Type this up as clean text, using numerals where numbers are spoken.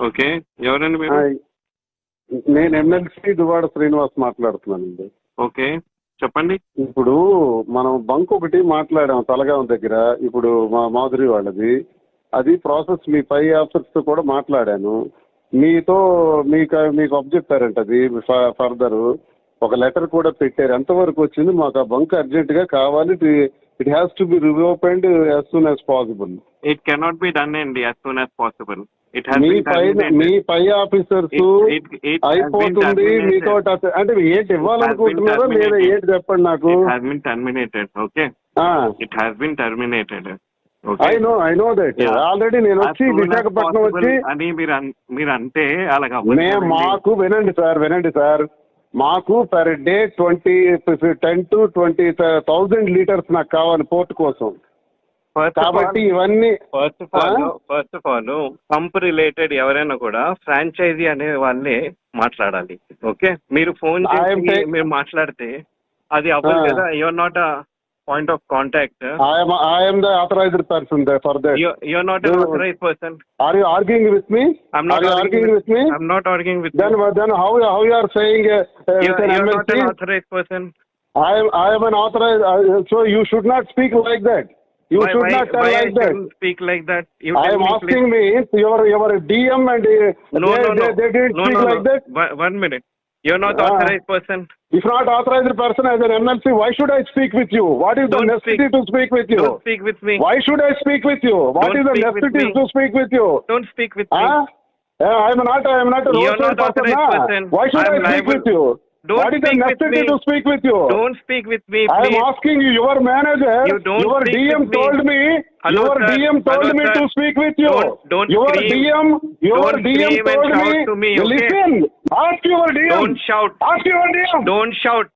Okay. ఎవరండి మీరు? Hi. నేను ఎమ్మెల్సీ దువ్వాడ శ్రీనివాస్ మాట్లాడుతున్నానండి. ఓకే. చెప్పండి. ఇప్పుడు మనం బంక్ ఒకటి మాట్లాడాం తలగాం దగ్గర. ఇప్పుడు మా మాధురి వాళ్ళది. అది ప్రాసెస్ మీ పై ఆఫీసర్స్ తో కూడా మాట్లాడాను. మీతో మీకు అబ్జెక్టారంట అది ఫర్దర్ ఒక లెటర్ కూడా పెట్టారు. ఎంతవరకు వచ్చింది? మాకు ఆ బంక్ అర్జెంట్ గా కావాలి. It has to be reopened as soon as possible. It cannot be done అండి యాజ్ సూన్ యాజ్ పాసిబుల్. మీ పై ఆఫీసర్స్ అయిపోతుంది మీతో అంటే ఏంటి ఇవ్వాలనుకుంటున్నారో లేదా ఏంటి చెప్పండి నాకు. Okay. It has been terminated. I know that already నేను వచ్చి విశాఖపట్నం వచ్చి అని మీరు అంటే అలాగా మాకు వినండి సార్ మాకు పర్ డే 10 to 20,000 లీటర్స్ నాకు కావాలి పోర్ట్ కోసం. కాబట్టి ఇవన్నీ first of all pump related ఎవరైనా కూడా ఫ్రాంచైజీ అనే వాళ్ళే మాట్లాడాలి. ఓకే. మీరు ఫోన్ చేసి మీరు మాట్లాడితే అది అవ్వదు కదా. Your not a point of contact. I am the authorized person for that. You're not an authorized person. Are you arguing with me? I'm not arguing with me. I'm not arguing with you. Then how you are saying you're not an authorized person. I am an authorized. So you should not speak like that. You should not tell like that. Speak like that. I am asking me your DM and they didn't speak like that. 1 minute. You're not authorized person. If not authorized person as an MLC, why should I speak with you? What is the necessity to speak with you? Don't speak with me. Why should I speak with you? What is the necessity to speak with you? Don't speak with me. I am not a roadside person. Why should I speak with you? What is the necessity to speak with you? Don't speak with me, please. I am asking you, your manager, your DM told me, your DM told me to speak with you. Your DM told me, listen, ask your DM. Don't shout. Ask your DM. Don't shout.